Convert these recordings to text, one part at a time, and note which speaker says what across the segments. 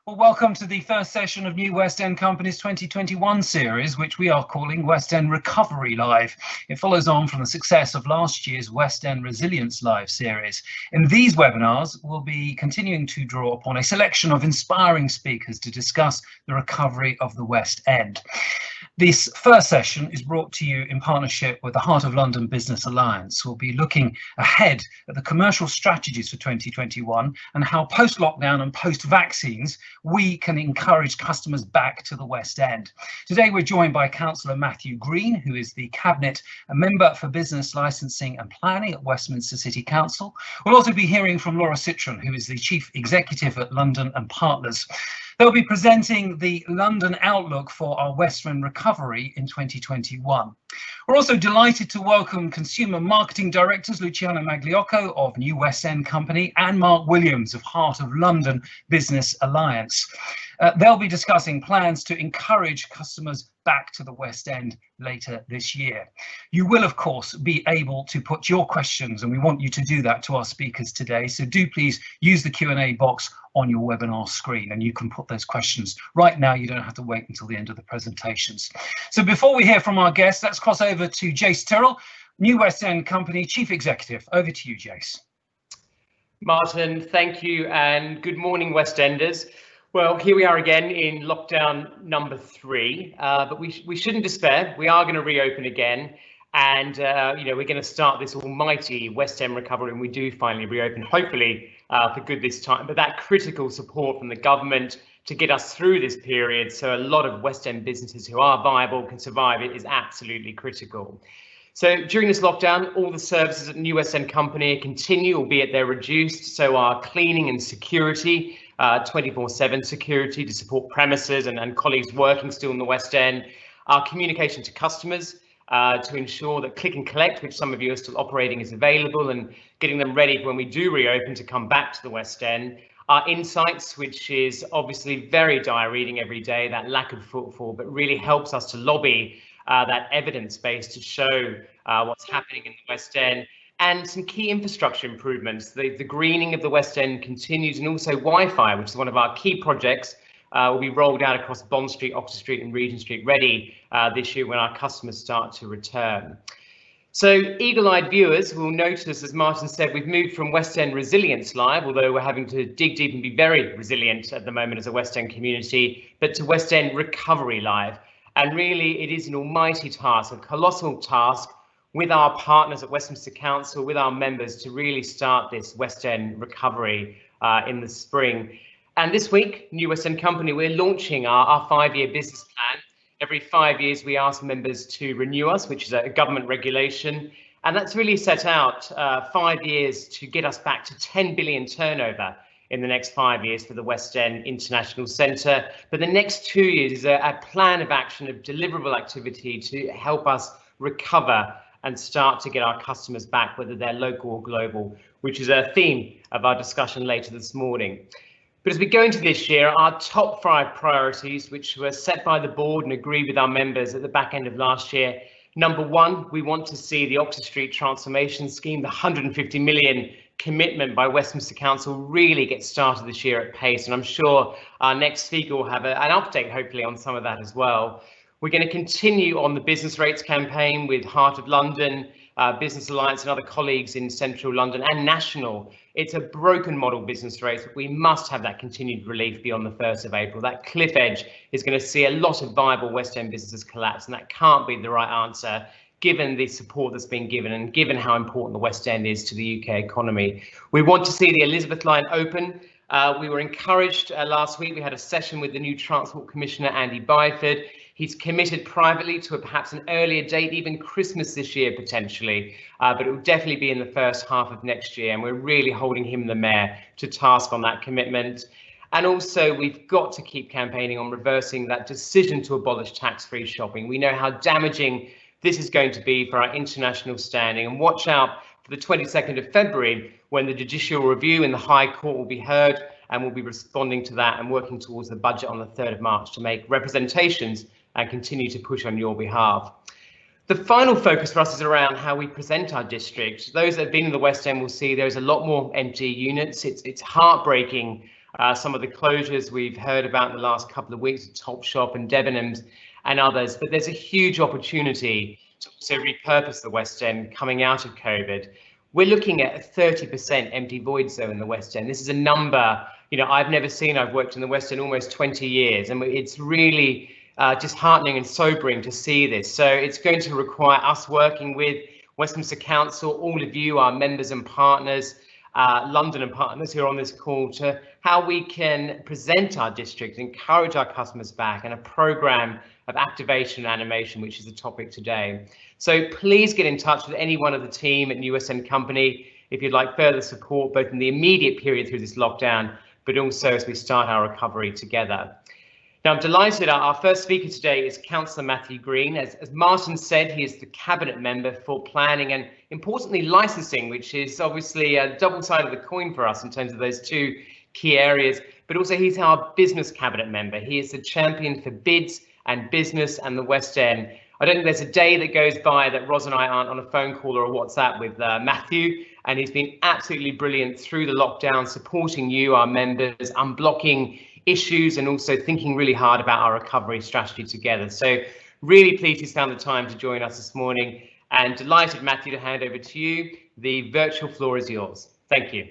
Speaker 1: Well, welcome to the first session of New West End Company's 2021 series, which we are calling West End Recovery Live. It follows on from the success of last year's West End Resilience Live series. In these webinars, we'll be continuing to draw upon a selection of inspiring speakers to discuss the recovery of the West End. This first session is brought to you in partnership with the Heart of London Business Alliance. We'll be looking ahead at the commercial strategies for 2021 and how post-lockdown and post-vaccines we can encourage customers back to the West End. Today we're joined by Councillor Matthew Green, who is the Cabinet Member for Business Licensing and Planning at Westminster City Council. We'll also be hearing from Laura Citron, who is the Chief Executive at London and Partners. They'll be presenting the London outlook for our West End recovery in 2021. We're also delighted to welcome Consumer Marketing Directors Luciano Magliocco of New West End Company and Mark Williams of Heart of London Business Alliance. They'll be discussing plans to encourage customers back to the West End later this year. You will, of course, be able to put your questions, and we want you to do that to our speakers today. So do please use the Q&A box on your webinar screen, and you can put those questions right now. You don't have to wait until the end of the presentations. So before we hear from our guests, let's cross over to Jace Tyrrell, New West End Company Chief Executive. Over to you, Jace.
Speaker 2: Martin, thank you, and good morning, West Enders. Well, here we are again in lockdown number 3, but we shouldn't despair. We are going to reopen again, and we're going to start this almighty West End recovery, and we do finally reopen, hopefully for good this time. But that critical support from the government to get us through this period, so a lot of West End businesses who are viable can survive it, is absolutely critical. So during this lockdown, all the services at New West End Company continue, albeit they're reduced. So our cleaning and security, 24/7 security to support premises and colleagues working still in the West End. Our communication to customers to ensure that click and collect, which some of you are still operating, is available and getting them ready for when we do reopen to come back to the West End. Our insights, which is obviously very dire reading every day, that lack of footfall, but really helps us to lobby that evidence base to show what's happening in the West End, and some key infrastructure improvements. The greening of the West End continues, and also Wi-Fi, which is one of our key projects, will be rolled out across Bond Street, Oxford Street and Regent Street ready this year when our customers start to return. So eagle-eyed viewers will notice, as Martin said, we've moved from West End Resilience Live, although we're having to dig deep and be very resilient at the moment as a West End community, but to West End Recovery Live. And really, it is an almighty task, a colossal task, with our partners at Westminster Council, with our members, to really start this West End recovery in the spring. And this week, New West End Company, we're launching our 5-year business plan. Every 5 years, we ask members to renew us, which is a government regulation. And that's really set out 5 years to get us back to 10 billion turnover in the next 5 years for the West End International Centre. But the next 2 years is a plan of action, of deliverable activity to help us recover and start to get our customers back, whether they're local or global, which is a theme of our discussion later this morning. But as we go into this year, our top 5 priorities, which were set by the board and agreed with our members at the back end of last year. Number 1, we want to see the Oxford Street Transformation Scheme, the 150 million commitment by Westminster Council, really get started this year at pace. And I'm sure our next speaker will have an update, hopefully, on some of that as well. We're going to continue on the business rates campaign with Heart of London, Business Alliance and other colleagues in central London and national. It's a broken model business rates, but we must have that continued relief beyond the 1st of April. That cliff edge is going to see a lot of viable West End businesses collapse, and that can't be the right answer, given the support that's been given and given how important the West End is to the UK economy. We want to see the Elizabeth line open. We were encouraged last week. We had a session with the new Transport Commissioner, Andy Byford. He's committed privately to perhaps an earlier date, even Christmas this year potentially, but it will definitely be in the first half of next year. And we're really holding him, the mayor, to task on that commitment. And also, we've got to keep campaigning on reversing that decision to abolish tax-free shopping. We know how damaging this is going to be for our international standing. And watch out for the 22nd of February, when the judicial review in the High Court will be heard, and we'll be responding to that and working towards the budget on the 3rd of March to make representations and continue to push on your behalf. The final focus for us is around how we present our district. Those that have been in the West End will see there's a lot more empty units. It's heartbreaking some of the closures we've heard about in the last couple of weeks, Topshop and Debenhams and others, but there's a huge opportunity to also repurpose the West End coming out of COVID. We're looking at a 30% empty void zone in the West End. This is a number, I've never seen. I've worked in the West End almost 20 years, and it's really disheartening and sobering to see this. So it's going to require us working with Westminster Council, all of you, our members and partners, London and partners who are on this call, to how we can present our district, encourage our customers back, and a programme of activation and animation, which is the topic today. So please get in touch with any one of the team at New West End Company if you'd like further support, both in the immediate period through this lockdown, but also as we start our recovery together. Now, I'm delighted our first speaker today is Councillor Matthew Green. As Martin said, he is the Cabinet Member for Planning and, importantly, licensing, which is obviously a double side of the coin for us in terms of those two key areas, but also he's our Business Cabinet Member. He is the champion for bids and business and the West End. I don't think there's a day that goes by that Ros and I aren't on a phone call or a WhatsApp with Matthew, and he's been absolutely brilliant through the lockdown, supporting you, our members, unblocking issues, and also thinking really hard about our recovery strategy together. So really pleased he's found the time to join us this morning, and delighted, Matthew, to hand over to you. The virtual floor is yours. Thank you.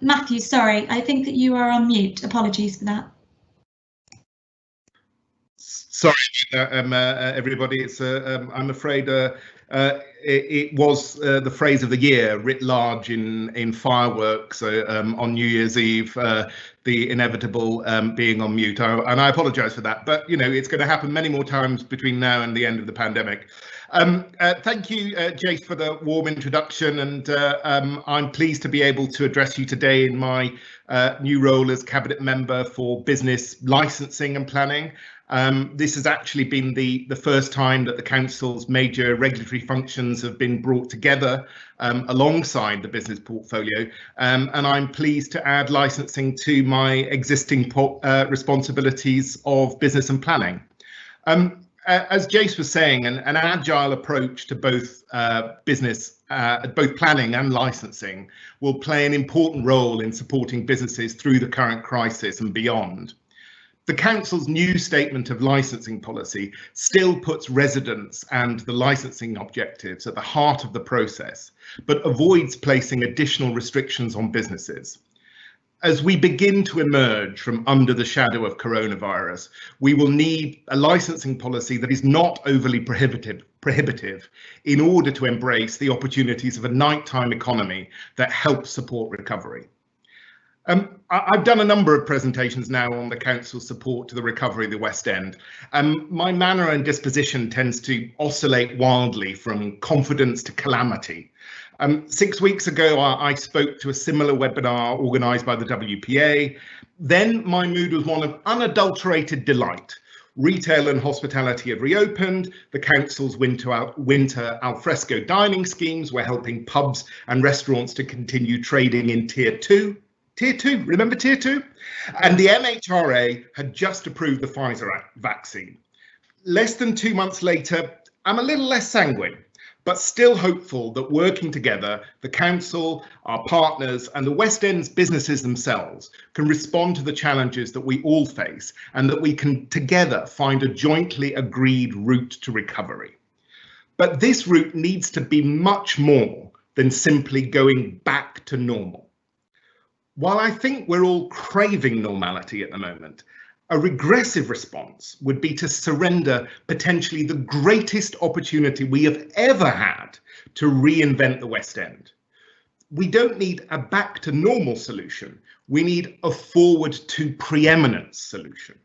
Speaker 3: Matthew, sorry, I think that you are on mute. Apologies for that.
Speaker 4: Sorry, everybody. It's I'm afraid it was the phrase of the year writ large in fireworks on New Year's Eve. The inevitable being on mute, and I apologise for that. But it's going to happen many more times between now and the end of the pandemic. Thank you, Jace, for the warm introduction, and I'm pleased to be able to address you today in my new role as Cabinet Member for Business Licensing and Planning. This has actually been the first time that the Council's major regulatory functions have been brought together alongside the business portfolio, and I'm pleased to add licensing to my existing responsibilities of business and planning. As Jace was saying, an agile approach to both both planning and licensing will play an important role in supporting businesses through the current crisis and beyond. The Council's new statement of licensing policy still puts residents and the licensing objectives at the heart of the process, but avoids placing additional restrictions on businesses. As we begin to emerge from under the shadow of coronavirus, we will need a licensing policy that is not overly prohibitive in order to embrace the opportunities of a nighttime economy that helps support recovery. I've done a number of presentations now on the Council's support to the recovery of the West End. My manner and disposition tends to oscillate wildly from confidence to calamity. 6 weeks ago, I spoke to a similar webinar organised by the WPA. Then my mood was one of unadulterated delight. Retail and hospitality have reopened. The Council's winter alfresco dining schemes were helping pubs and restaurants to continue trading in Tier 2. Tier 2, remember Tier 2? And the MHRA had just approved the Pfizer vaccine. Less than 2 months later, I'm a little less sanguine, but still hopeful that working together, the Council, our partners, and the West End's businesses themselves can respond to the challenges that we all face, and that we can together find a jointly agreed route to recovery. But this route needs to be much more than simply going back to normal. While I think we're all craving normality at the moment, a regressive response would be to surrender potentially the greatest opportunity we have ever had to reinvent the West End. We don't need a back to normal solution. We need a forward to preeminence solution.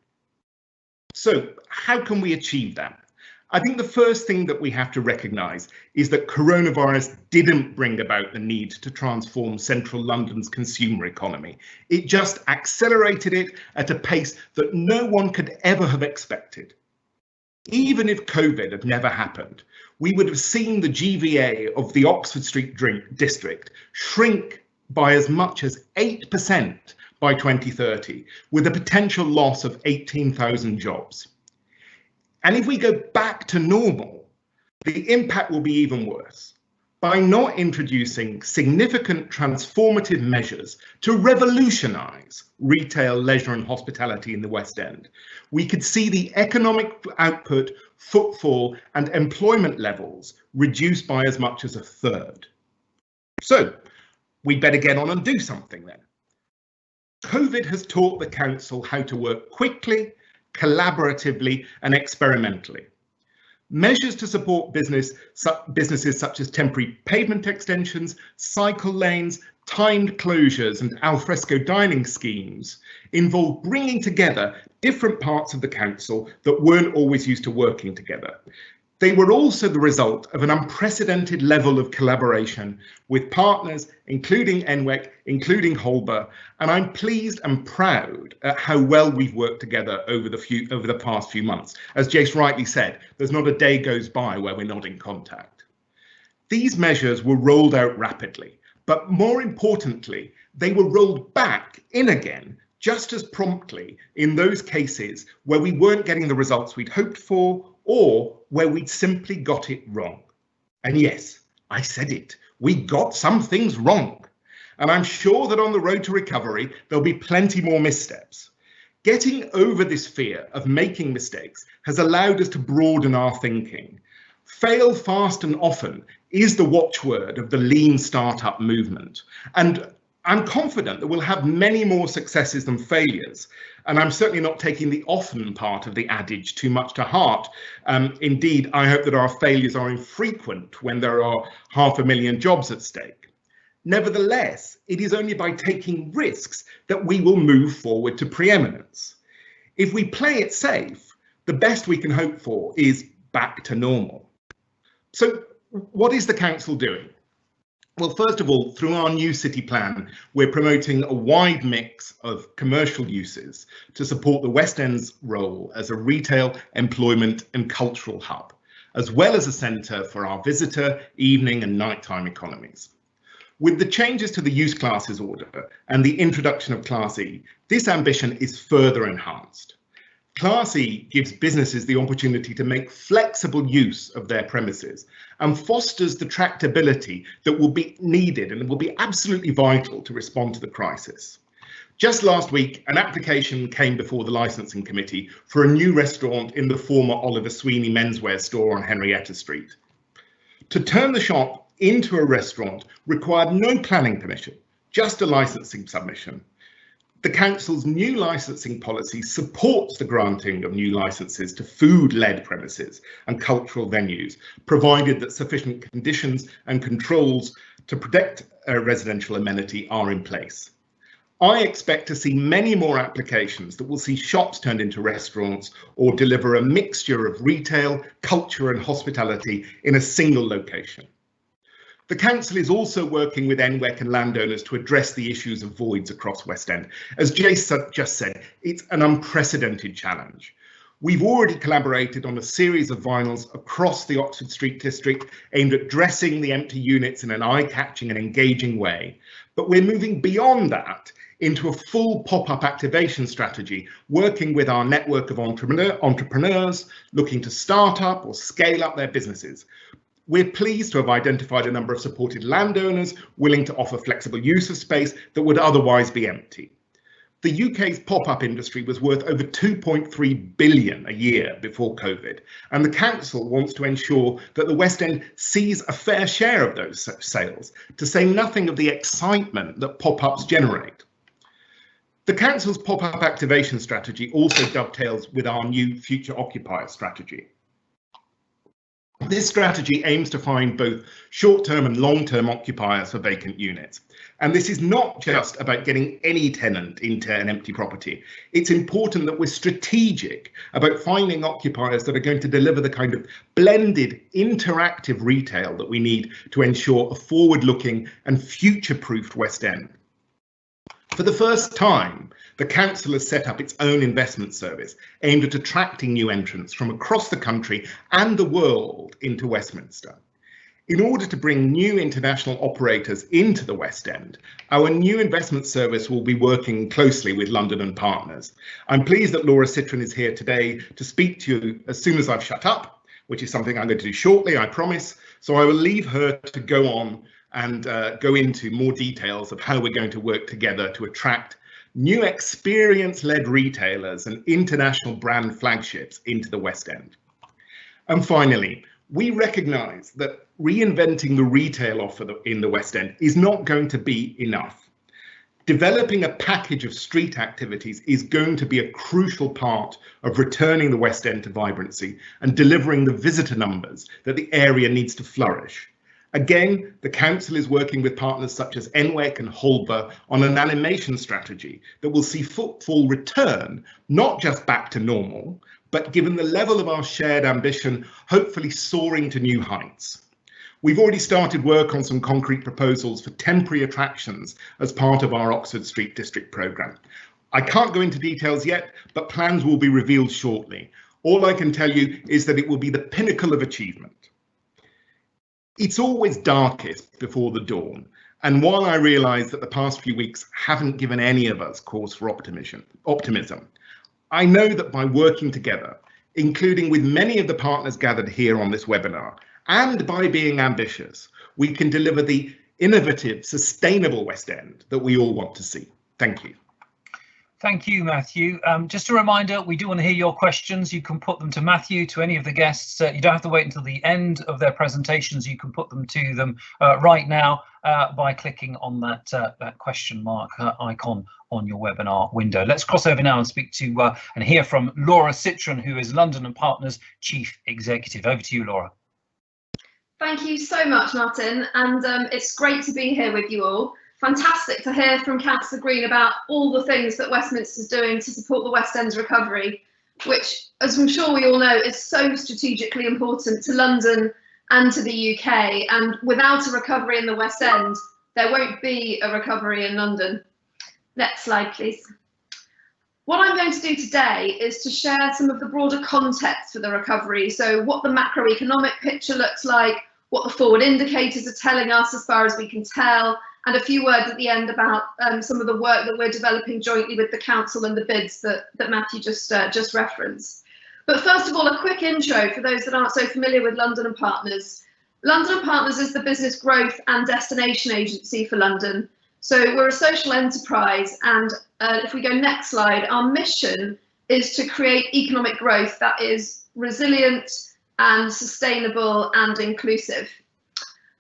Speaker 4: So how can we achieve that? I think the first thing that we have to recognise is that coronavirus didn't bring about the need to transform central London's consumer economy. It just accelerated it at a pace that no one could ever have expected. Even if COVID had never happened, we would have seen the GVA of the Oxford Street district shrink by as much as 8% by 2030, with a potential loss of 18,000 jobs. And if we go back to normal, the impact will be even worse. By not introducing significant transformative measures to revolutionise retail, leisure and hospitality in the West End, we could see the economic output, footfall and employment levels reduced by as much as a third. So we'd better get on and do something then. COVID has taught the council how to work quickly, collaboratively and experimentally. Measures to support businesses such as temporary pavement extensions, cycle lanes, timed closures and alfresco dining schemes involve bringing together different parts of the council that weren't always used to working together. They were also the result of an unprecedented level of collaboration with partners, including NWEC, including Cllr, and I'm pleased and proud at how well we've worked together over the past few months. As Jace rightly said, there's not a day goes by where we're not in contact. These measures were rolled out rapidly, but more importantly, they were rolled back in again just as promptly in those cases where we weren't getting the results we'd hoped for or where we'd simply got it wrong. And yes, I said it, we got some things wrong. And I'm sure that on the road to recovery, there'll be plenty more missteps. Getting over this fear of making mistakes has allowed us to broaden our thinking. Fail fast and often is the watchword of the lean startup movement. And I'm confident that we'll have many more successes than failures. And I'm certainly not taking the often part of the adage too much to heart. Indeed, I hope that our failures are infrequent when there are 500,000 jobs at stake. Nevertheless, it is only by taking risks that we will move forward to preeminence. If we play it safe, the best we can hope for is back to normal. So what is the council doing? Well, first of all, through our new city plan, we're promoting a wide mix of commercial uses to support the West End's role as a retail, employment and cultural hub, as well as a centre for our visitor, evening and nighttime economies. With the changes to the use classes order and the introduction of Class E, this ambition is further enhanced. Class E gives businesses the opportunity to make flexible use of their premises and fosters the tractability that will be needed and will be absolutely vital to respond to the crisis. Just last week, an application came before the licensing committee for a new restaurant in the former Oliver Sweeney menswear store on Henrietta Street. To turn the shop into a restaurant required no planning permission, just a licensing submission. The council's new licensing policy supports the granting of new licenses to food-led premises and cultural venues, provided that sufficient conditions and controls to protect residential amenity are in place. I expect to see many more applications that will see shops turned into restaurants or deliver a mixture of retail, culture and hospitality in a single location. The council is also working with NWEC and landowners to address the issues of voids across West End. As Jace just said, it's an unprecedented challenge. We've already collaborated on a series of vinyls across the Oxford Street district aimed at dressing the empty units in an eye-catching and engaging way. But we're moving beyond that into a full pop-up activation strategy, working with our network of entrepreneurs looking to start up or scale up their businesses. We're pleased to have identified a number of supported landowners willing to offer flexible use of space that would otherwise be empty. The UK's pop-up industry was worth over 2.3 billion a year before COVID, and the council wants to ensure that the West End sees a fair share of those sales, to say nothing of the excitement that pop-ups generate. The council's pop-up activation strategy also dovetails with our new future occupier strategy. This strategy aims to find both short-term and long-term occupiers for vacant units. And this is not just about getting any tenant into an empty property. It's important that we're strategic about finding occupiers that are going to deliver the kind of blended, interactive retail that we need to ensure a forward-looking and future-proofed West End. For the first time, the council has set up its own investment service aimed at attracting new entrants from across the country and the world into Westminster. In order to bring new international operators into the West End, our new investment service will be working closely with London and Partners. I'm pleased that Laura Citron is here today to speak to you as soon as I've shut up, which is something I'm going to do shortly, I promise. So I will leave her to go on and go into more details of how we're going to work together to attract new experience-led retailers and international brand flagships into the West End. And finally, we recognise that reinventing the retail offer in the West End is not going to be enough. Developing a package of street activities is going to be a crucial part of returning the West End to vibrancy and delivering the visitor numbers that the area needs to flourish. Again, the council is working with partners such as NWEC and Cllr on an animation strategy that will see footfall return, not just back to normal, but given the level of our shared ambition, hopefully soaring to new heights. We've already started work on some concrete proposals for temporary attractions as part of our Oxford Street District programme. I can't go into details yet, but plans will be revealed shortly. All I can tell you is that it will be the pinnacle of achievement. It's always darkest before the dawn, and while I realise that the past few weeks haven't given any of us cause for optimism, I know that by working together, including with many of the partners gathered here on this webinar, and by being ambitious, we can deliver the innovative, sustainable West End that we all want to see. Thank you.
Speaker 1: Thank you, Matthew. Just a reminder, we do want to hear your questions. You can put them to Matthew, to any of the guests. You don't have to wait until the end of their presentations. You can put them to them right now by clicking on that question mark icon on your webinar window. Let's cross over now and speak to and hear from Laura Citron, who is London and Partners Chief Executive. Over to you, Laura.
Speaker 5: Thank you so much, Martin, and it's great to be here with you all. Fantastic to hear from Councillor Green about all the things that Westminster is doing to support the West End's recovery, which, as I'm sure we all know, is so strategically important to London and to the UK. And without a recovery in the West End, there won't be a recovery in London. Next slide, please. What I'm going to do today is to share some of the broader context for the recovery. So what the macroeconomic picture looks like, what the forward indicators are telling us as far as we can tell, and a few words at the end about some of the work that we're developing jointly with the council and the bids that Matthew just referenced. But first of all, a quick intro for those that aren't so familiar with London and Partners. London and Partners is the business growth and destination agency for London. So we're a social enterprise, and if we go next slide, our mission is to create economic growth that is resilient and sustainable and inclusive.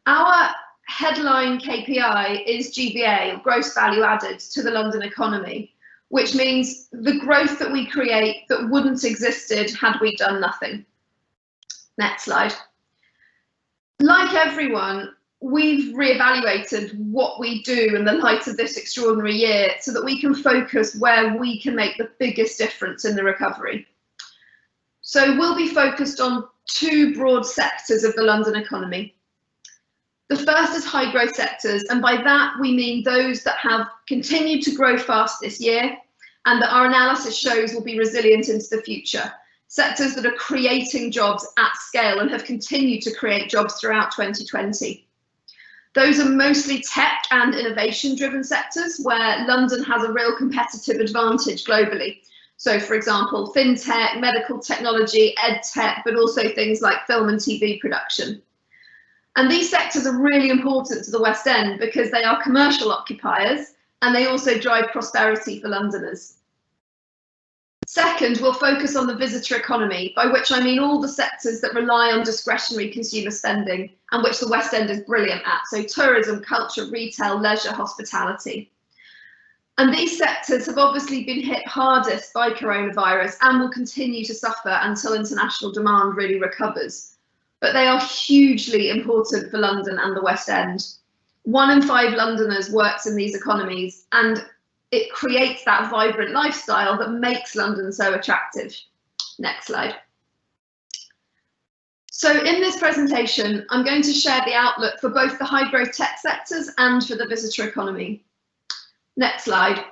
Speaker 5: Our headline KPI is GVA, gross value added, to the London economy, which means the growth that we create that wouldn't have existed had we done nothing. Next slide. Like everyone, we've reevaluated what we do in the light of this extraordinary year so that we can focus where we can make the biggest difference in the recovery. So we'll be focused on two broad sectors of the London economy. The first is high growth sectors, and by that we mean those that have continued to grow fast this year and that our analysis shows will be resilient into the future. Sectors that are creating jobs at scale and have continued to create jobs throughout 2020. Those are mostly tech and innovation driven sectors where London has a real competitive advantage globally. So for example, fintech, medical technology, ed tech, but also things like film and TV production. And these sectors are really important to the West End because they are commercial occupiers and they also drive prosperity for Londoners. Second, we'll focus on the visitor economy, by which I mean all the sectors that rely on discretionary consumer spending and which the West End is brilliant at. So tourism, culture, retail, leisure, hospitality. And these sectors have obviously been hit hardest by coronavirus and will continue to suffer until international demand really recovers. But they are hugely important for London and the West End. 1 in 5 Londoners works in these economies, and it creates that vibrant lifestyle that makes London so attractive. Next slide. So in this presentation, I'm going to share the outlook for both the high growth tech sectors and for the visitor economy. Next slide.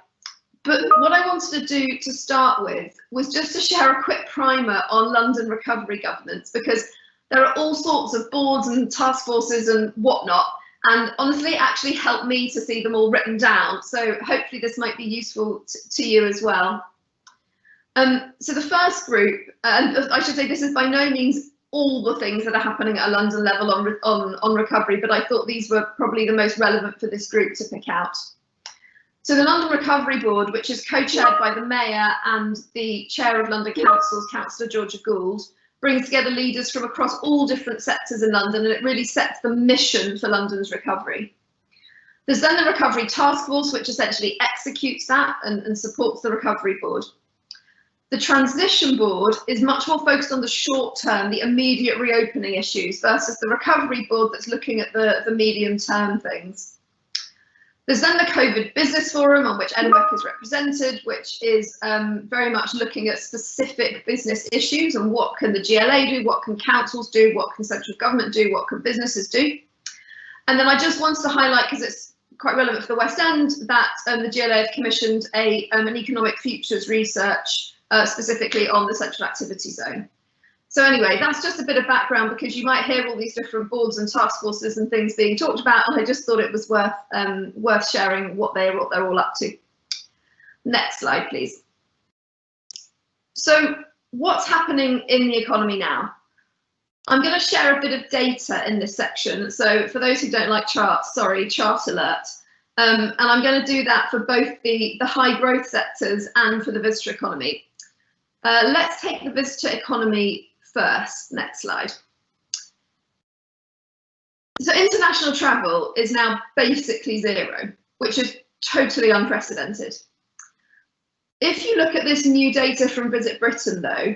Speaker 5: But what I wanted to do to start with was just to share a quick primer on London recovery governance, because there are all sorts of boards and task forces and whatnot, and honestly it actually helped me to see them all written down, so hopefully this might be useful to you as well. So the first group, and I should say this is by no means all the things that are happening at a London level on recovery, but I thought these were probably the most relevant for this group to pick out. So the London Recovery Board, which is co-chaired by the Mayor and the Chair of London Council's Councillor Georgia Gould, brings together leaders from across all different sectors in London, and it really sets the mission for London's recovery. There's then the Recovery Task Force, which essentially executes that and supports the Recovery Board. The Transition Board is much more focused on the short term, the immediate reopening issues, versus the Recovery Board that's looking at the medium term things. There's then the COVID Business Forum, on which NWEC is represented, which is very much looking at specific business issues and what can the GLA do, what can councils do, what can central government do, what can businesses do. And then I just wanted to highlight, because it's quite relevant for the West End, that the GLA have commissioned an economic futures research specifically on the central activity zone. So anyway, that's just a bit of background, because you might hear all these different boards and task forces and things being talked about, and I just thought it was worth sharing what they're all up to. Next slide, please. So what's happening in the economy now? I'm going to share a bit of data in this section. So for those who don't like charts, sorry, chart alert. And I'm going to do that for both the high growth sectors and for the visitor economy. Let's take the visitor economy first. Next slide. So international travel is now basically zero, which is totally unprecedented. If you look at this new data from Visit Britain, though,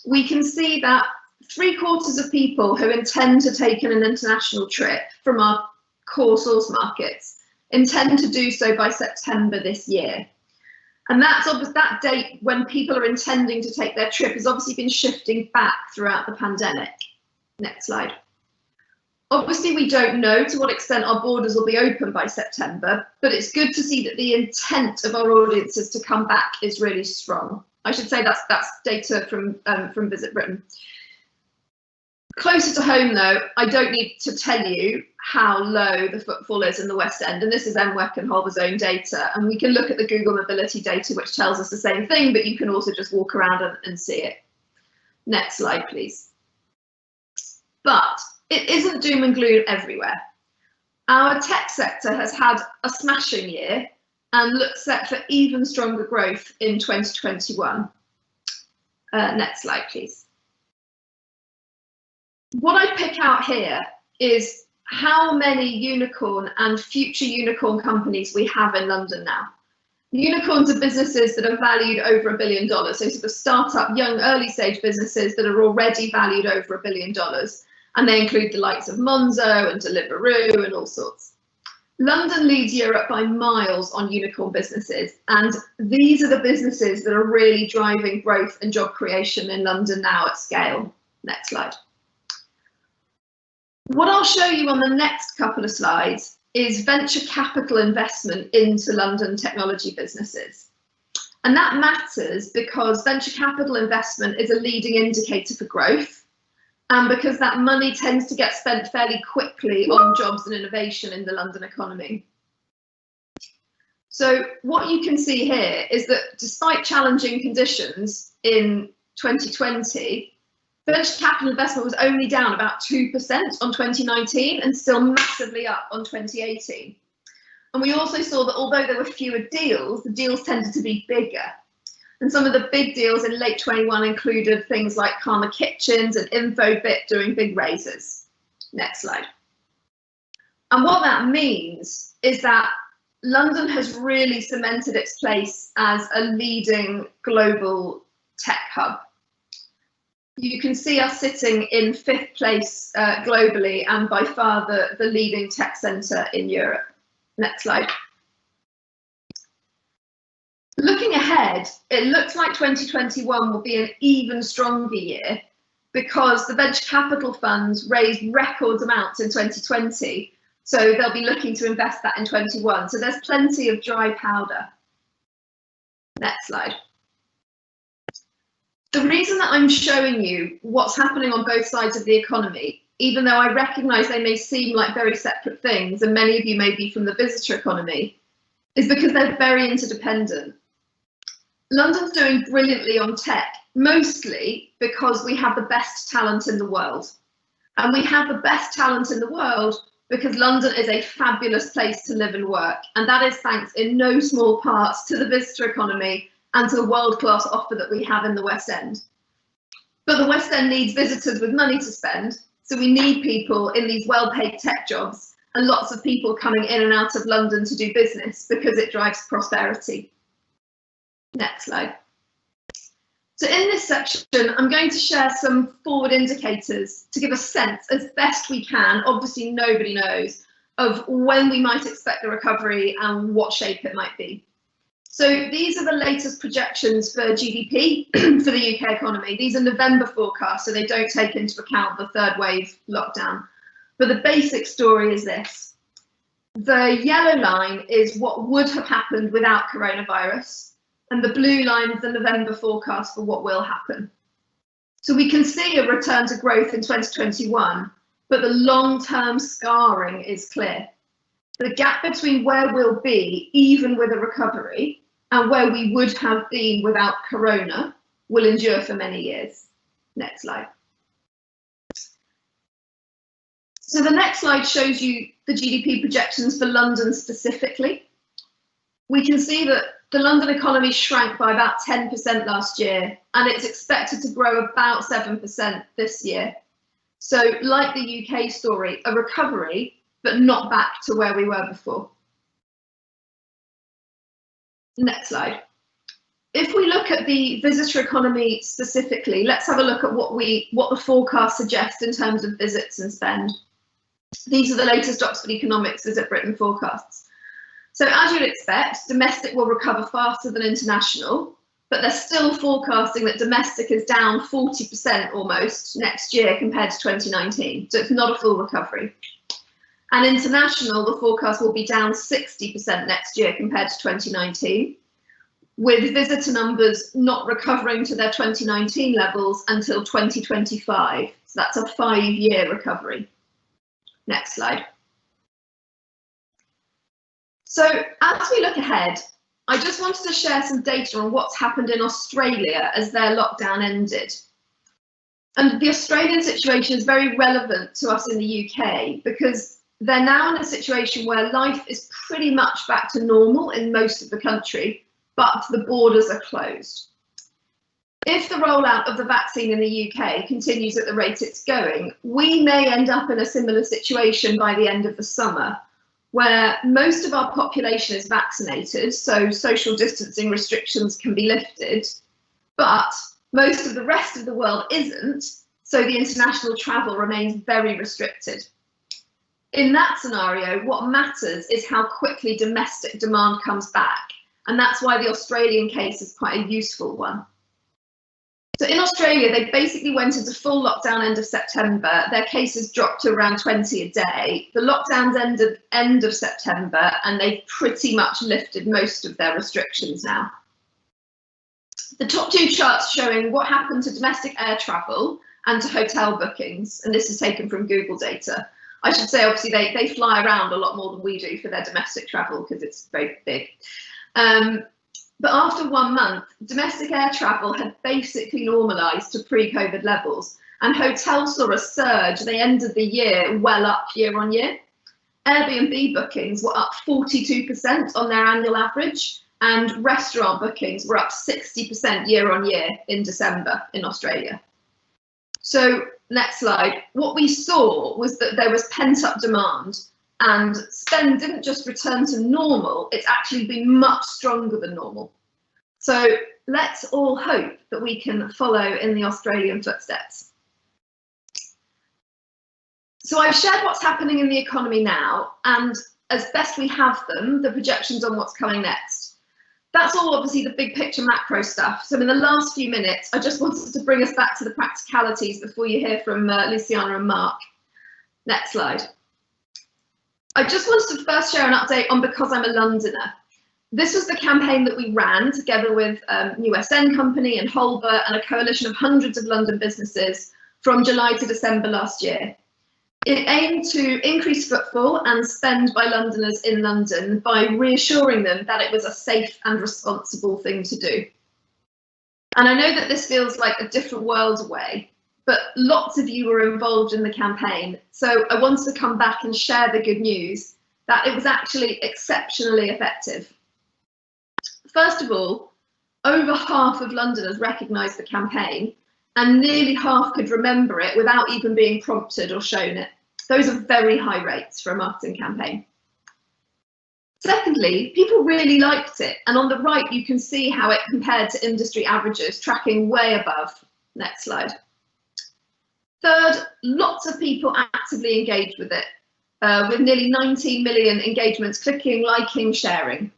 Speaker 5: we can see that 3/4 of people who intend to take an international trip from our core source markets intend to do so by September this year. And that's obviously that date when people are intending to take their trip has obviously been shifting back throughout the pandemic. Next slide. Obviously, we don't know to what extent our borders will be open by September, but it's good to see that the intent of our audiences to come back is really strong. I should say that's data from Visit Britain. Closer to home, though, I don't need to tell you how low the footfall is in the West End, and this is NWEC and Holber's own data, and we can look at the Google mobility data, which tells us the same thing, but you can also just walk around and see it. Next slide, please. But it isn't doom and gloom everywhere. Our tech sector has had a smashing year and looks set for even stronger growth in 2021. Next slide, please. What I pick out here is how many unicorn and future unicorn companies we have in London now. Unicorns are businesses that are valued over $1 billion, so sort of startup, young, early stage businesses that are already valued over $1 billion, and they include the likes of Monzo and Deliveroo and all sorts. London leads Europe by miles on unicorn businesses, and these are the businesses that are really driving growth and job creation in London now at scale. Next slide. What I'll show you on the next couple of slides is venture capital investment into London technology businesses. And that matters because venture capital investment is a leading indicator for growth, and because that money tends to get spent fairly quickly on jobs and innovation in the London economy. So what you can see here is that despite challenging conditions in 2020, venture capital investment was only down about 2% on 2019 and still massively up on 2018. And we also saw that although there were fewer deals, the deals tended to be bigger. And some of the big deals in late 21 included things like Karma Kitchens and Infobit doing big raises. Next slide. And what that means is that London has really cemented its place as a leading global tech hub. You can see us sitting in 5th place globally and by far the leading tech centre in Europe. Next slide. Looking ahead, it looks like 2021 will be an even stronger year because the venture capital funds raised record amounts in 2020, so they'll be looking to invest that in 21. So there's plenty of dry powder. Next slide. The reason that I'm showing you what's happening on both sides of the economy, even though I recognise they may seem like very separate things, and many of you may be from the visitor economy, is because they're very interdependent. London's doing brilliantly on tech, mostly because we have the best talent in the world. And we have the best talent in the world because London is a fabulous place to live and work. And that is thanks in no small part to the visitor economy and to the world-class offer that we have in the West End. But the West End needs visitors with money to spend. So we need people in these well-paid tech jobs and lots of people coming in and out of London to do business because it drives prosperity. Next slide. So in this section, I'm going to share some forward indicators to give a sense, as best we can, obviously nobody knows, of when we might expect the recovery and what shape it might be. So these are the latest projections for GDP for the UK economy. These are November forecasts, so they don't take into account the third wave lockdown. But the basic story is this. The yellow line is what would have happened without coronavirus, and the blue line is the November forecast for what will happen. So we can see a return to growth in 2021, but the long-term scarring is clear. The gap between where we'll be, even with a recovery, and where we would have been without corona will endure for many years. Next slide. So the next slide shows you the GDP projections for London specifically. We can see that the London economy shrank by about 10% last year, and it's expected to grow about 7% this year. So like the UK story, a recovery, but not back to where we were before. Next slide. If we look at the visitor economy specifically, let's have a look at what the forecast suggests in terms of visits and spend. These are the latest Oxford Economics Visit Britain forecasts. So as you'd expect, domestic will recover faster than international, but they're still forecasting that domestic is down 40% almost next year compared to 2019. So it's not a full recovery. And international, the forecast will be down 60% next year compared to 2019, with visitor numbers not recovering to their 2019 levels until 2025. So that's a 5-year recovery. Next slide. So as we look ahead, I just wanted to share some data on what's happened in Australia as their lockdown ended. And the Australian situation is very relevant to us in the UK because they're now in a situation where life is pretty much back to normal in most of the country, but the borders are closed. If the rollout of the vaccine in the UK continues at the rate it's going, we may end up in a similar situation by the end of the summer, where most of our population is vaccinated, so social distancing restrictions can be lifted, but most of the rest of the world isn't, so the international travel remains very restricted. In that scenario, what matters is how quickly domestic demand comes back, and that's why the Australian case is quite a useful one. So in Australia, they basically went into full lockdown end of September. Their cases dropped to around 20 a day. The lockdowns ended end of September, and they've pretty much lifted most of their restrictions now. The top two charts showing what happened to domestic air travel and to hotel bookings, and this is taken from Google data. I should say, obviously, they fly around a lot more than we do for their domestic travel because it's very big. But after 1 month, domestic air travel had basically normalised to pre-COVID levels, and hotels saw a surge. They ended the year well up year on year. Airbnb bookings were up 42% on their annual average, and restaurant bookings were up 60% year on year in December in Australia. So next slide. What we saw was that there was pent-up demand, and spend didn't just return to normal, it's actually been much stronger than normal. So let's all hope that we can follow in the Australian footsteps. So I've shared what's happening in the economy now, and as best we have them, the projections on what's coming next. That's all obviously the big picture macro stuff. So in the last few minutes, I just wanted to bring us back to the practicalities before you hear from Luciana and Mark. Next slide. I just wanted to first share an update on Because I'm a Londoner. This was the campaign that we ran together with New West End Company and Holber and a coalition of hundreds of London businesses from July to December last year. It aimed to increase footfall and spend by Londoners in London by reassuring them that it was a safe and responsible thing to do. And I know that this feels like a different world away, but lots of you were involved in the campaign. So I wanted to come back and share the good news that it was actually exceptionally effective. First of all, over half of Londoners recognised the campaign, and nearly half could remember it without even being prompted or shown it. Those are very high rates for a marketing campaign. Secondly, people really liked it, and on the right you can see how it compared to industry averages, tracking way above. Next slide. Third, lots of people actively engaged with it, with nearly 19 million engagements, clicking, liking, sharing.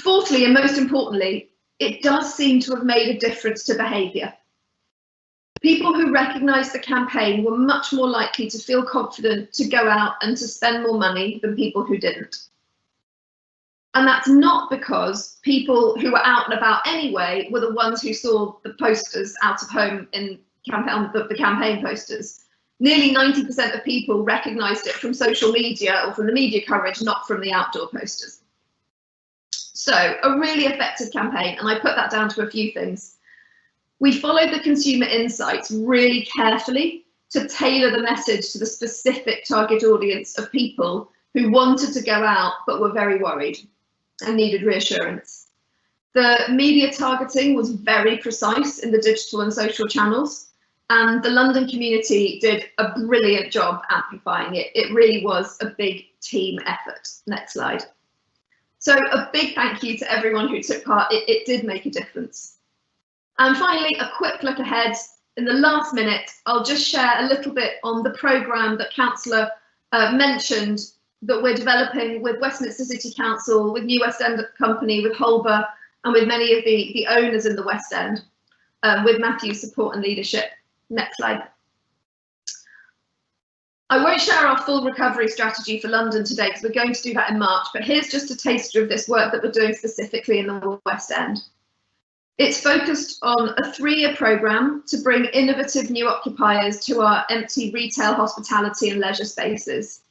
Speaker 5: Fourthly, and most importantly, it does seem to have made a difference to behaviour. People who recognised the campaign were much more likely to feel confident to go out and to spend more money than people who didn't. And that's not because people who were out and about anyway were the ones who saw the posters out of home in the campaign posters. Nearly 90% of people recognised it from social media or from the media coverage, not from the outdoor posters. So a really effective campaign, and I put that down to a few things. We followed the consumer insights really carefully to tailor the message to the specific target audience of people who wanted to go out but were very worried and needed reassurance. The media targeting was very precise in the digital and social channels, and the London community did a brilliant job amplifying it. It really was a big team effort. Next slide. So a big thank you to everyone who took part. It did make a difference. And finally, a quick look ahead. In the last minute, I'll just share a little bit on the programme that Cllr mentioned that we're developing with Westminster City Council, with New West End Company, with Holber, and with many of the owners in the West End, with Matthew's support and leadership. Next slide. I won't share our full recovery strategy for London today because we're going to do that in March, but here's just a taster of this work that we're doing specifically in the West End. It's focused on a 3-year programme to bring innovative new occupiers to our empty retail, hospitality and leisure spaces.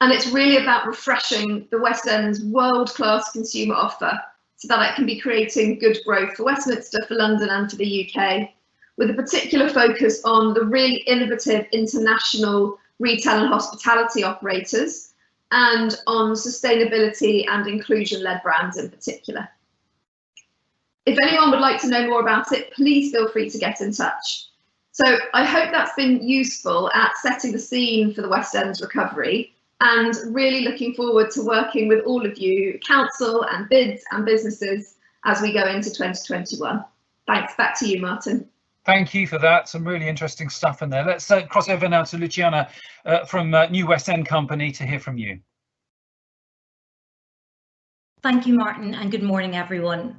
Speaker 5: And it's really about refreshing the West End's world-class consumer offer so that it can be creating good growth for Westminster, for London and for the UK, with a particular focus on the really innovative international retail and hospitality operators, and on sustainability and inclusion-led brands in particular. If anyone would like to know more about it, please feel free to get in touch. So I hope that's been useful at setting the scene for the West End's recovery, and really looking forward to working with all of you, council and bids and businesses, as we go into 2021. Thanks, back to you, Martin.
Speaker 1: Thank you for that. Some really interesting stuff in there. Let's cross over now to Luciana from New West End Company to hear from you.
Speaker 6: Thank you, Martin, and good morning, everyone.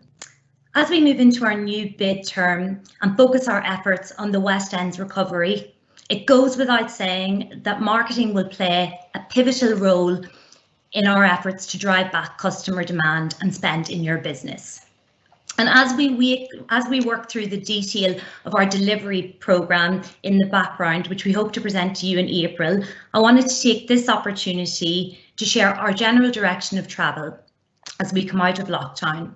Speaker 6: As we move into our new bid term and focus our efforts on the West End's recovery, it goes without saying that marketing will play a pivotal role in our efforts to drive back customer demand and spend in your business. And as we work through the detail of our delivery programme in the background, which we hope to present to you in April, I wanted to take this opportunity to share our general direction of travel as we come out of lockdown.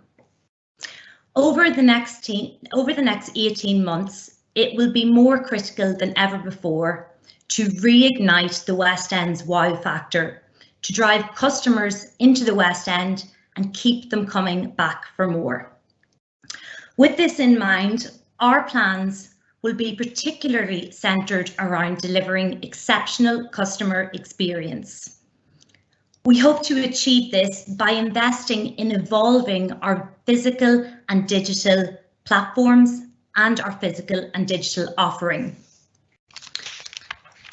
Speaker 6: Over the next 18 months, it will be more critical than ever before to reignite the West End's wow factor, to drive customers into the West End and keep them coming back for more. With this in mind, our plans will be particularly centred around delivering exceptional customer experience. We hope to achieve this by investing in evolving our physical and digital platforms and our physical and digital offering.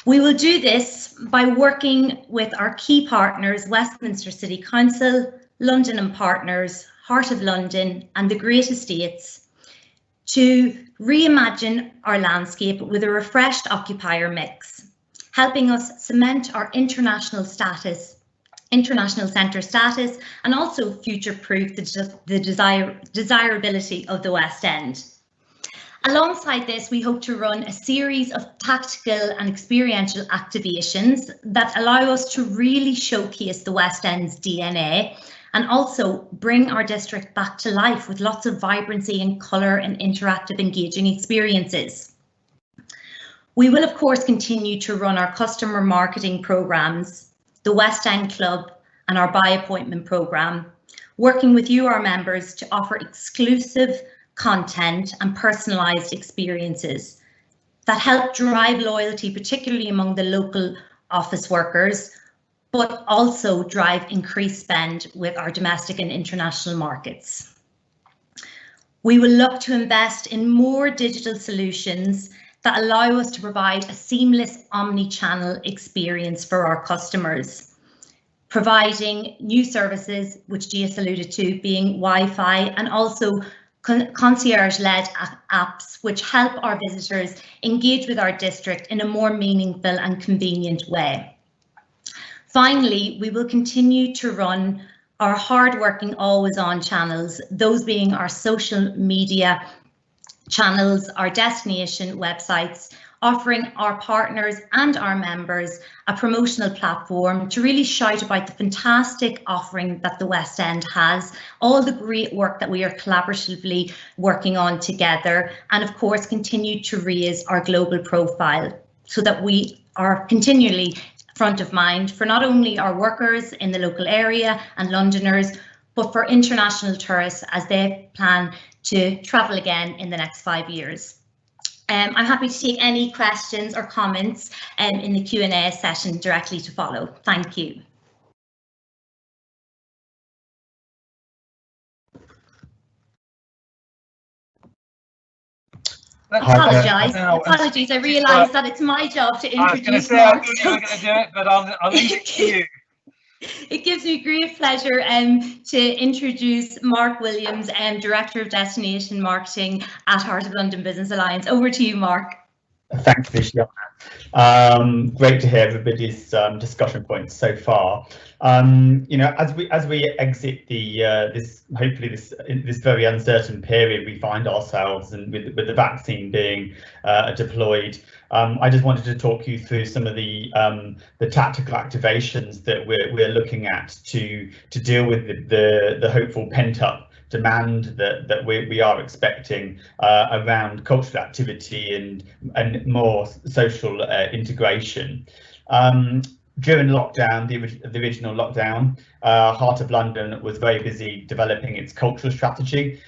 Speaker 6: We will do this by working with our key partners, Westminster City Council, London and Partners, Heart of London and the Great Estates, to reimagine our landscape with a refreshed occupier mix, helping us cement our international status international centre status, and also future-proof the desirability of the West End. Alongside this, we hope to run a series of tactical and experiential activations that allow us to really showcase the West End's DNA and also bring our district back to life with lots of vibrancy and colour and interactive, engaging experiences. We will, of course, continue to run our customer marketing programmes, the West End Club and our By Appointment programme, working with you, our members, to offer exclusive content and personalised experiences that help drive loyalty, particularly among the local office workers, but also drive increased spend with our domestic and international markets. We will look to invest in more digital solutions that allow us to provide a seamless omni-channel experience for our customers, providing new services, which Gias alluded to, being Wi-Fi, and also concierge-led apps, which help our visitors engage with our district in a more meaningful and convenient way. Finally, we will continue to run our hard-working, always-on channels, those being our social media channels, our destination websites, offering our partners and our members a promotional platform to really shout about the fantastic offering that the West End has, all the great work that we are collaboratively working on together, and of course continue to raise our global profile so that we are continually front of mind for not only our workers in the local area and Londoners, but for international tourists as they plan to travel again in the next 5 years. I'm happy to take any questions or comments in the Q&A session directly to follow. Thank you. Apologies, I realise that it's my job to introduce Mark.
Speaker 1: I was going to say, I knew you were going to do it, but I'll leave it to you.
Speaker 6: It gives me great pleasure to introduce Mark Williams, Director of Destination Marketing at Heart of London Business Alliance. Over to you, Mark.
Speaker 7: Thank you, Fiona. Great to hear everybody's discussion points so far. You know, as we exit the this very uncertain period we find ourselves, and with the vaccine being deployed, I just wanted to talk you through some of the tactical activations that we're looking at to deal with the hopeful pent-up demand that we are expecting around cultural activity and more social integration. During lockdown, the original lockdown, Heart of London was very busy developing its cultural strategy,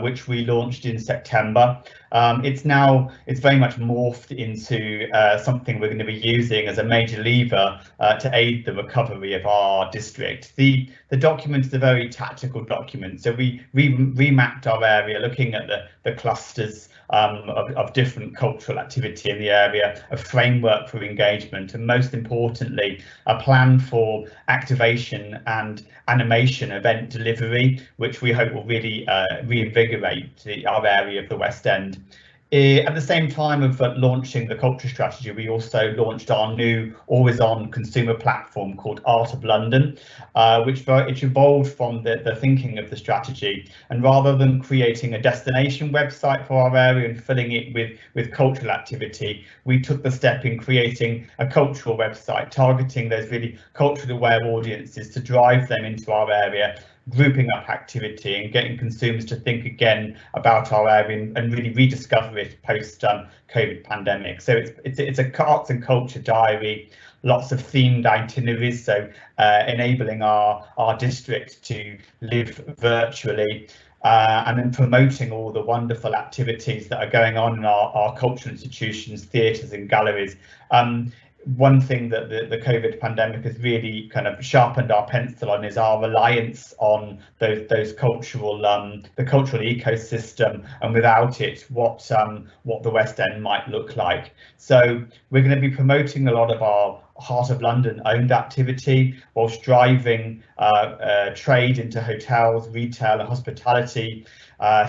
Speaker 7: which we launched in September. It's very much morphed into something we're going to be using as a major lever to aid the recovery of our district. The document is a very tactical document, so we remapped our area, looking at the clusters of different cultural activity in the area, a framework for engagement, and most importantly, a plan for activation and animation event delivery, which we hope will really reinvigorate our area of the West End. At the same time of launching the culture strategy, we also launched our new always-on consumer platform called Art of London, which evolved from the thinking of the strategy. And rather than creating a destination website for our area and filling it with cultural activity, we took the step in creating a cultural website, targeting those really culturally aware audiences to drive them into our area, grouping up activity and getting consumers to think again about our area and really rediscover it post COVID pandemic. So it's a arts and culture diary, lots of themed itineraries, so enabling our district to live virtually, and then promoting all the wonderful activities that are going on in our cultural institutions, theatres and galleries. One thing that the COVID pandemic has really kind of sharpened our pencil on is our reliance on those cultural, the cultural ecosystem, and without it, what the West End might look like. So we're going to be promoting a lot of our Heart of London owned activity, whilst driving trade into hotels, retail and hospitality,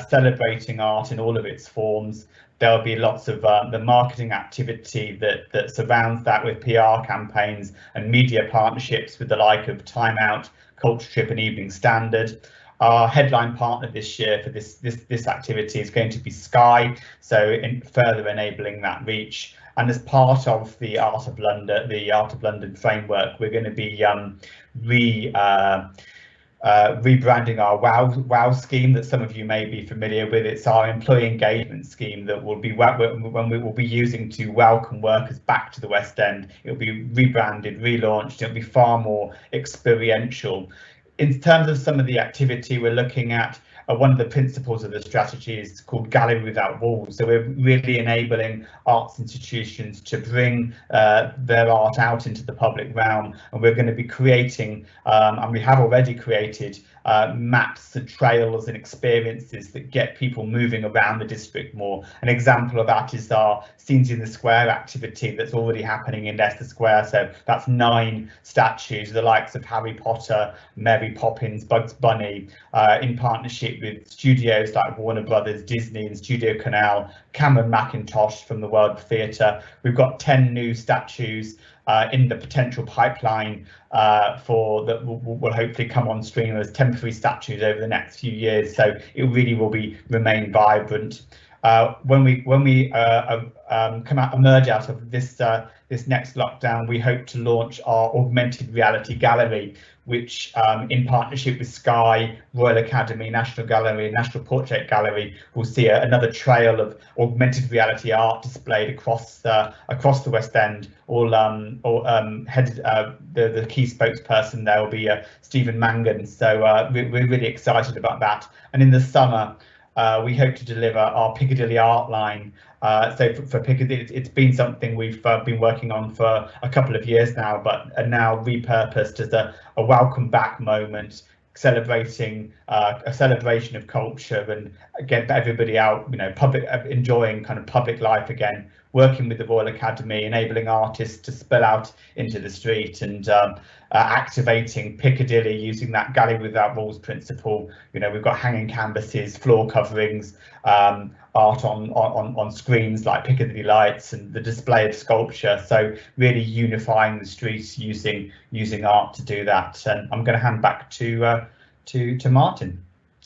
Speaker 7: celebrating art in all of its forms, There'll be lots of the marketing activity that surrounds that, with PR campaigns and media partnerships with the like of Time Out, Culture Trip and Evening Standard. Our headline partner this year for this activity is going to be Sky, so further enabling that reach. And as part of the Art of London framework, we're going to be rebranding our WOW scheme that some of you may be familiar with. It's our employee engagement scheme that will be when we will be using to welcome workers back to the West End. It'll be rebranded, relaunched. It'll be far more experiential. In terms of some of the activity we're looking at, one of the principles of the strategy is called Gallery Without Walls. So we're really enabling arts institutions to bring their art out into the public realm, and we're going to be creating, and we have already created, maps and trails and experiences that get people moving around the district more. An example of that is our Scenes in the Square activity that's already happening in Leicester Square. So that's 9 statues, the likes of Harry Potter, Mary Poppins, Bugs Bunny, in partnership with studios like Warner Brothers, Disney and Studio Canal, Cameron Mackintosh from the World Theatre. We've got 10 new statues in the potential pipeline for that will hopefully come on stream as temporary statues over the next few years. So it really will remain vibrant. When we emerge out of this next lockdown, we hope to launch our augmented reality gallery, which in partnership with Sky, Royal Academy, National Gallery and National Portrait Gallery will see another trail of augmented reality art displayed across the West End. The key spokesperson there will be Stephen Mangan. So we're really excited about that. And in the summer, we hope to deliver our Piccadilly art line. So for Piccadilly, it's been something we've been working on for a couple of years now, but are now repurposed as a welcome back moment, celebrating a celebration of culture and get everybody out, enjoying kind of public life again, working with the Royal Academy, enabling artists to spill out into the street and activating Piccadilly using that Gallery Without Walls principle. We've got hanging canvases, floor coverings, art on screens like Piccadilly lights and the display of sculpture. So really unifying the streets using art to do that. And I'm going to hand back to Martin.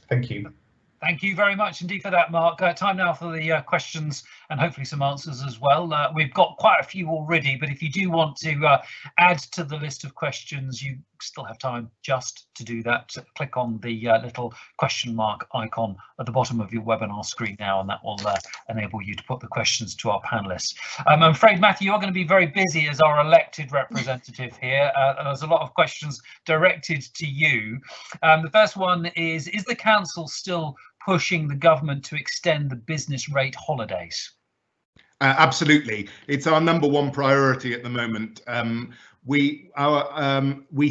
Speaker 7: Thank you.
Speaker 1: Thank you very much indeed for that, Mark. Time now for the questions and hopefully some answers as well. We've got quite a few already, but if you do want to add to the list of questions, you still have time just to do that. Click on the little question mark icon at the bottom of your webinar screen now, and that will enable you to put the questions to our panelists. I'm afraid, Matthew, you're going to be very busy as our elected representative here. There's a lot of questions directed to you. The first one is the council still pushing the government to extend the business rate holidays?
Speaker 4: Absolutely. It's our #1 priority at the moment. We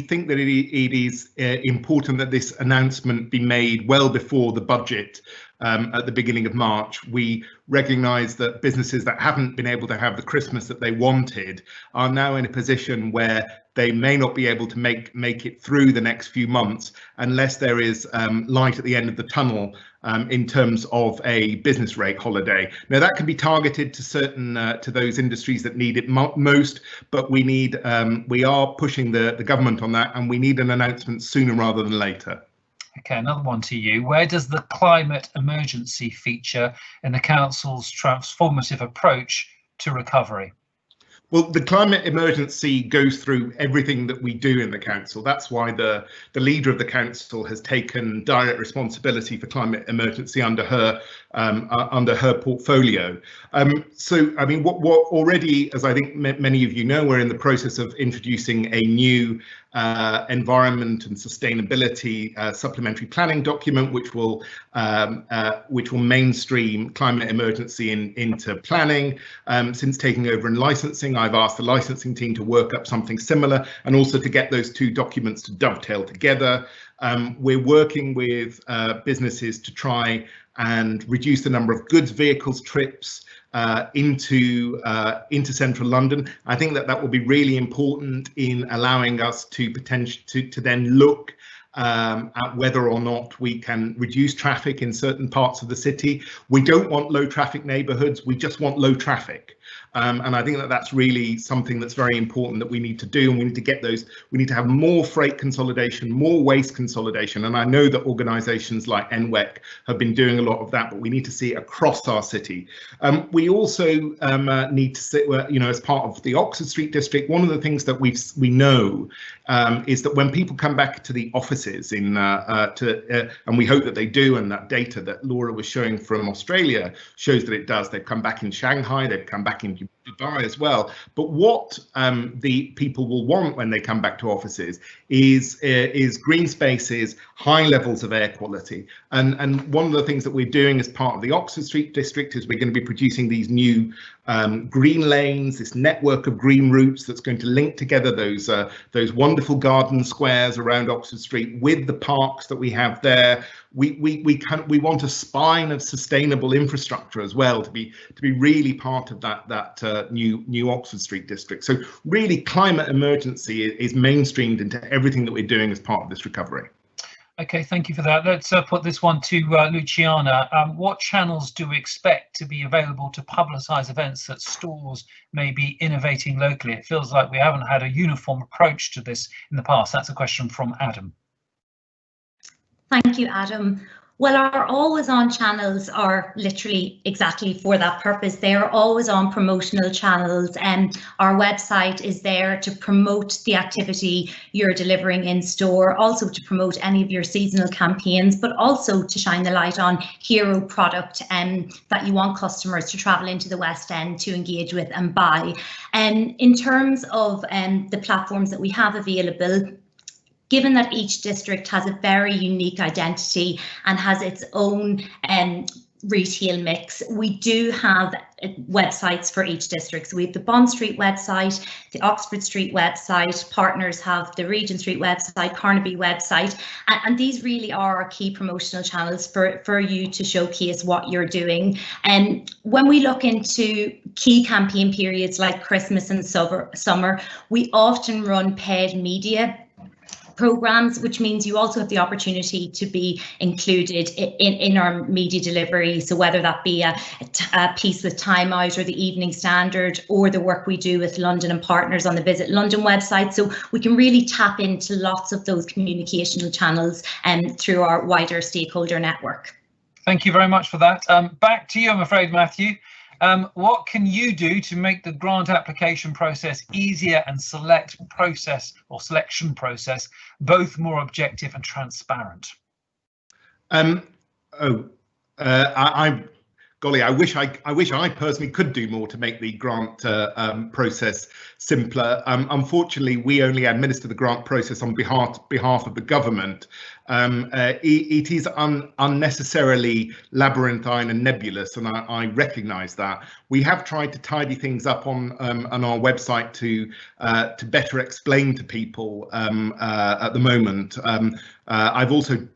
Speaker 4: think that it is important that this announcement be made well before the budget at the beginning of March. We recognise that businesses that haven't been able to have the Christmas that they wanted are now in a position where they may not be able to make it through the next few months unless there is light at the end of the tunnel in terms of a business rate holiday. Now that can be targeted to certain to those industries that need it most, but we are pushing the government on that, and we need an announcement sooner rather than later.
Speaker 1: Okay, another one to you. Where does the climate emergency feature in the council's transformative approach to recovery?
Speaker 4: Well, the climate emergency goes through everything that we do in the council. That's why the leader of the council has taken direct responsibility for climate emergency under her portfolio. So, I mean, what already, as I think many of you know, we're in the process of introducing a new environment and sustainability supplementary planning document, which will mainstream climate emergency into planning. Since taking over in licensing, I've asked the licensing team to work up something similar, and also to get those two documents to dovetail together. We're working with businesses to try and reduce the number of goods vehicles trips into central London. I think that will be really important in allowing us to then look at whether or not we can reduce traffic in certain parts of the city. We don't want low traffic neighbourhoods, we just want low traffic. And I think that that's really something that's very important that we need to do, and we need to get those. We need to have more freight consolidation, more waste consolidation, and I know that organisations like NWEC have been doing a lot of that, but we need to see it across our city. We also need to see, as part of the Oxford Street district, one of the things that we know is that when people come back to the offices and we hope that they do, and that data that Laura was showing from Australia shows that it does. They've come back in Shanghai, they've come back in Dubai as well. But what the people will want when they come back to offices is green spaces, high levels of air quality. And one of the things that we're doing as part of the Oxford Street district is we're going to be producing these new green lanes, this network of green routes that's going to link together those wonderful garden squares around Oxford Street with the parks that we have there. We want a spine of sustainable infrastructure as well to be really part of that new Oxford Street district. So really, climate emergency is mainstreamed into everything that we're doing as part of this recovery.
Speaker 1: Okay, thank you for that. Let's put this one to Luciana. What channels do we expect to be available to publicise events that stores may be innovating locally? It feels like we haven't had a uniform approach to this in the past. That's a question from Adam.
Speaker 6: Thank you, Adam. Well, our always on channels are literally exactly for that purpose. They are always on promotional channels, and our website is there to promote the activity you're delivering in store, also to promote any of your seasonal campaigns, but also to shine the light on hero product that you want customers to travel into the West End to engage with and buy. And in terms of the platforms that we have available, given that each district has a very unique identity and has its own retail mix, we do have websites for each district. So we have the Bond Street website, the Oxford Street website, partners have the Regent Street website, Carnaby website, and these really are our key promotional channels for you to showcase what you're doing. And when we look into key campaign periods like Christmas and summer, we often run paid media programs, which means you also have the opportunity to be included in our media delivery. So whether that be a piece with Time Out or the Evening Standard, or the work we do with London and Partners on the Visit London website. So we can really tap into lots of those communication channels through our wider stakeholder network.
Speaker 1: Thank you very much for that. Back to you, I'm afraid, Matthew. What can you do to make the grant application process easier and selection process both more objective and transparent?
Speaker 4: Golly, I wish I personally could do more to make the grant process simpler. Unfortunately, we only administer the grant process on behalf of the government. It is unnecessarily labyrinthine and nebulous, and I recognise that. We have tried to tidy things up on our website to better explain to people at the moment. I've also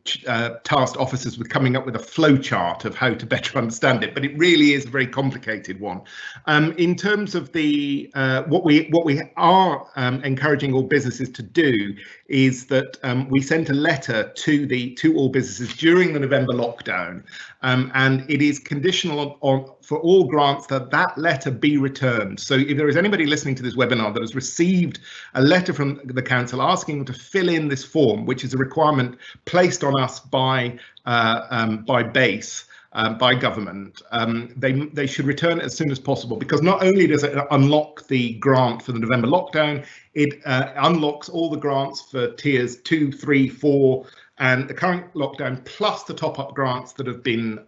Speaker 4: tasked officers with coming up with a flow chart of how to better understand it, but it really is a very complicated one. In terms of the what we are encouraging all businesses to do is that we sent a letter to all businesses during the November lockdown, and it is conditional on for all grants that letter be returned. So if there is anybody listening to this webinar that has received a letter from the council asking them to fill in this form, which is a requirement placed on us by BASE, by government, they should return it as soon as possible, because not only does it unlock the grant for the November lockdown, it unlocks all the grants for tiers 2, 3, 4, and the current lockdown, plus the top-up grants that have been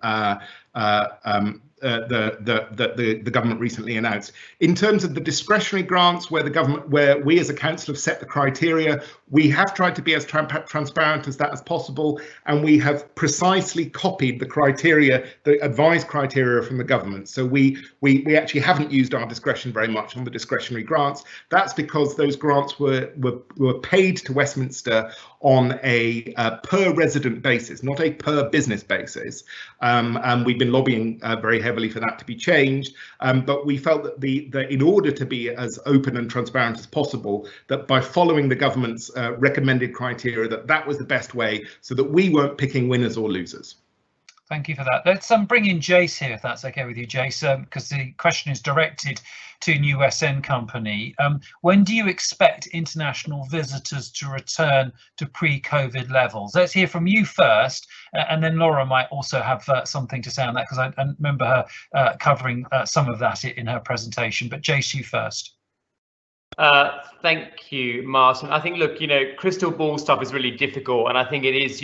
Speaker 4: the government recently announced. In terms of the discretionary grants, where we as a council have set the criteria, we have tried to be as transparent as possible, and we have precisely copied the criteria, the advised criteria from the government. So we actually haven't used our discretion very much on the discretionary grants. That's because those grants were paid to Westminster on a per resident basis, not a per business basis. And we've been lobbying very heavily for that to be changed. But we felt that in order to be as open and transparent as possible, that by following the government's recommended criteria that was the best way, so that we weren't picking winners or losers.
Speaker 1: Thank you for that. Let's bring in Jace here, if that's okay with you, Jace, because the question is directed to New West End Company. When do you expect international visitors to return to pre-COVID levels? Let's hear from you first, and then Laura might also have something to say on that, because I remember her covering some of that in her presentation. But Jace, you first.
Speaker 2: Thank you, Martin. I think, look, crystal ball stuff is really difficult, and I think it is,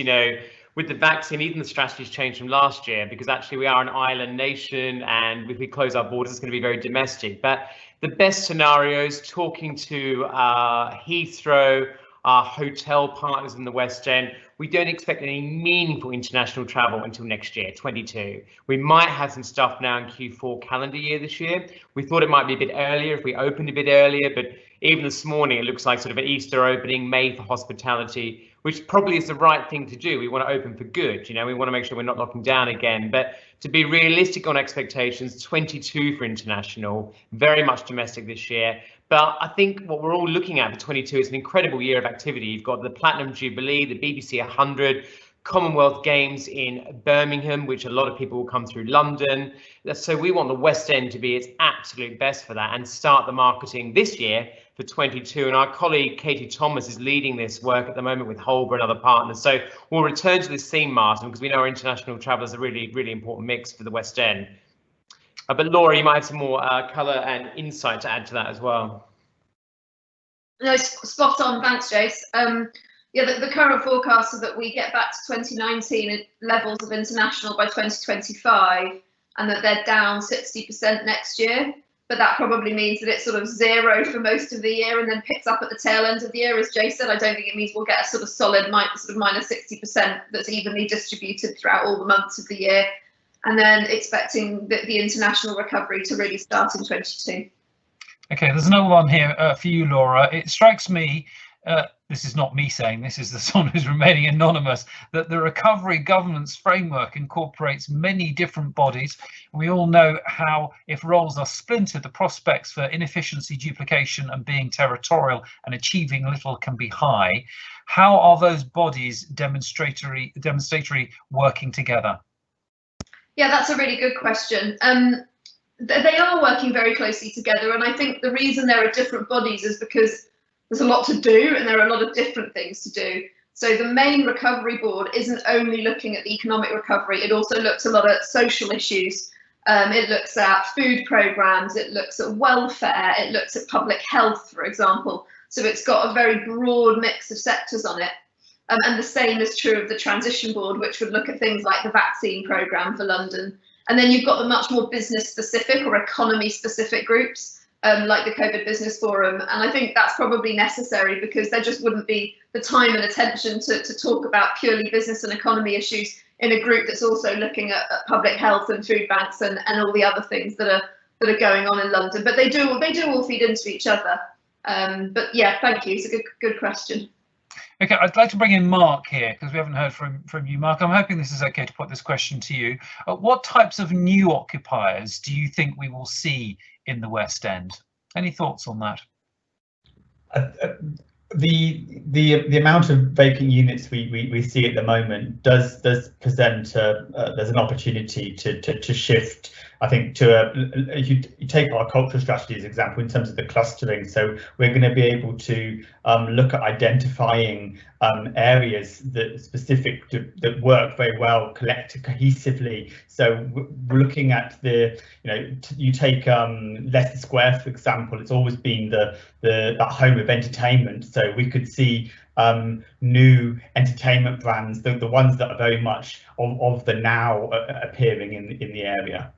Speaker 2: with the vaccine, even the strategy's changed from last year, because actually we are an island nation, and if we close our borders, it's going to be very domestic. But the best scenarios, talking to Heathrow, our hotel partners in the West End, we don't expect any meaningful international travel until next year, 22. We might have some stuff now in Q4 calendar year this year. We thought it might be a bit earlier if we opened a bit earlier, but even this morning it looks like sort of an Easter opening, May for hospitality, which probably is the right thing to do. We want to open for good, we want to make sure we're not locking down again. But to be realistic on expectations, 22 for international, very much domestic this year. But I think what we're all looking at for 22 is an incredible year of activity. You've got the Platinum Jubilee, the BBC 100, Commonwealth Games in Birmingham, which a lot of people will come through London. So we want the West End to be its absolute best for that and start the marketing this year for 22. And our colleague Katie Thomas is leading this work at the moment with Holber and other partners. So we'll return to this theme, Martin, because we know our international travel is a really, really important mix for the West End. But Laura, you might have some more colour and insight to add to that as well.
Speaker 5: No, spot on. Thanks, Jace. Yeah, the current forecast is that we get back to 2019 levels of international by 2025, and that they're down 60% next year. But that probably means that it's sort of zero for most of the year and then picks up at the tail end of the year. As Jace said, I don't think it means we'll get a sort of solid minus 60% that's evenly distributed throughout all the months of the year. And then expecting the international recovery to really start in 22.
Speaker 1: Okay, there's another one here for you, Laura. It strikes me, this is not me saying, this is someone who's remaining anonymous, that the recovery governance framework incorporates many different bodies. We all know how, if roles are splintered, the prospects for inefficiency, duplication and being territorial and achieving little can be high. How are those bodies demonstratory working together?
Speaker 5: Yeah, that's a really good question. They are working very closely together, and I think the reason there are different bodies is because there's a lot to do and there are a lot of different things to do. So the main recovery board isn't only looking at the economic recovery, it also looks a lot at social issues. It looks at food programmes, it looks at welfare, it looks at public health, for example. So it's got a very broad mix of sectors on it. And the same is true of the transition board, which would look at things like the vaccine programme for London. And then you've got the much more business specific or economy specific groups, like the COVID Business Forum. And I think that's probably necessary because there just wouldn't be the time and attention to talk about purely business and economy issues in a group that's also looking at public health and food banks and all the other things that are going on in London. But they do all feed into each other. But yeah, thank you. It's a good question.
Speaker 1: Okay, I'd like to bring in Mark here because we haven't heard from you, Mark. I'm hoping this is okay to put this question to you. What types of new occupiers do you think we will see in the West End? Any thoughts on that?
Speaker 7: The amount of vacant units we see at the moment does present there's an opportunity to shift. I think if you take our cultural strategy as an example in terms of the clustering, so we're going to be able to look at identifying areas that work very well cohesively. So we're looking at you take Leicester Square, for example. It's always been that home of entertainment. So we could see new entertainment brands, the ones that are very much of the now appearing in the area.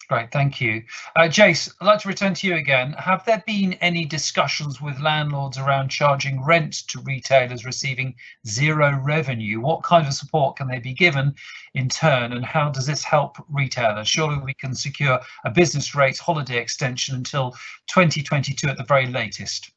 Speaker 1: Great, thank you. Jace, I'd like to return to you again. Have there been any discussions with landlords around charging rent to retailers receiving zero revenue? What kind of support can they be given in turn, and how does this help retailers? Surely we can secure a business rate holiday extension until 2022 at the very latest.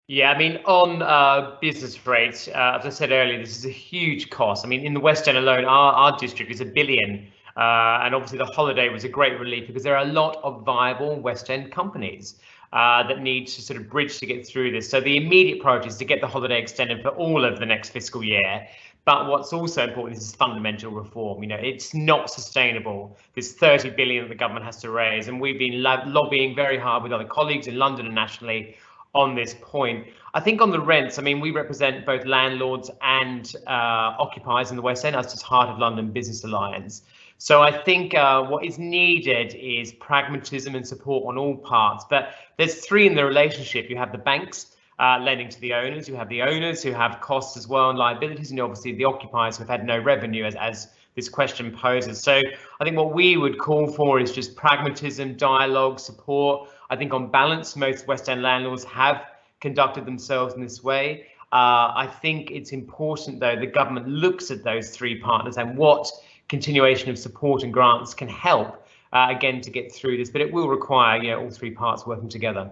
Speaker 2: Yeah, I mean, on business rates, as I said earlier, this is a huge cost. I mean, in the West End alone, our district is $1 billion. And obviously the holiday was a great relief because there are a lot of viable West End companies. that need to sort of bridge to get through this. So the immediate priority is to get the holiday extended for all of the next fiscal year. But what's also important is fundamental reform. You know, it's not sustainable, this 30 billion that the government has to raise. And we've been lobbying very hard with other colleagues in London and nationally on this point. I think on the rents, I mean, we represent both landlords and occupiers in the West End, as does Heart of London Business Alliance. So I think what is needed is pragmatism and support on all parts. But there's three in the relationship. You have the banks lending to the owners, you have the owners who have costs as well and liabilities, and obviously the occupiers who have had no revenue, as this question poses. So I think what we would call for is just pragmatism, dialogue, support. I think on balance, most West End landlords have conducted themselves in this way. I think it's important, though, the government looks at those three partners and what continuation of support and grants can help, again, to get through this. But it will require, you know, all three parts working together.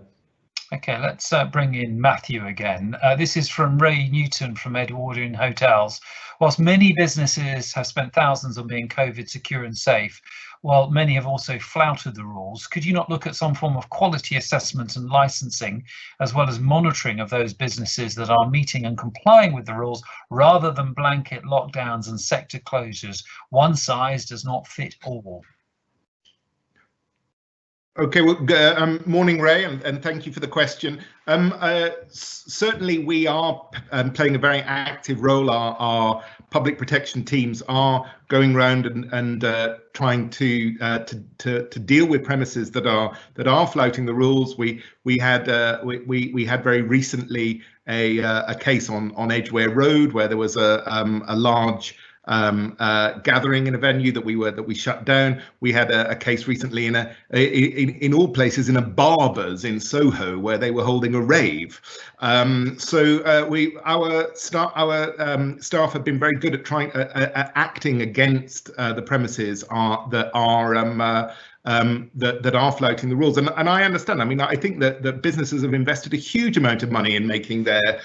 Speaker 1: Okay, let's bring in Matthew again. This is from Ray Newton from Edwardian Hotels. Whilst many businesses have spent thousands on being COVID secure and safe, while many have also flouted the rules, could you not look at some form of quality assessment and licensing, as well as monitoring of those businesses that are meeting and complying with the rules, rather than blanket lockdowns and sector closures? One size does not fit all.
Speaker 4: Okay, well, morning, Ray, and thank you for the question. Certainly, we are playing a very active role. Our public protection teams are going around and trying to deal with premises that are flouting the rules. We had very recently a case on Edgware Road where there was a large gathering in a venue that we shut down. We had a case recently in all places in a barber's in Soho where they were holding a rave. So our staff have been very good at acting against the premises that are flouting the rules, and I understand. I mean, I think that businesses have invested a huge amount of money in making their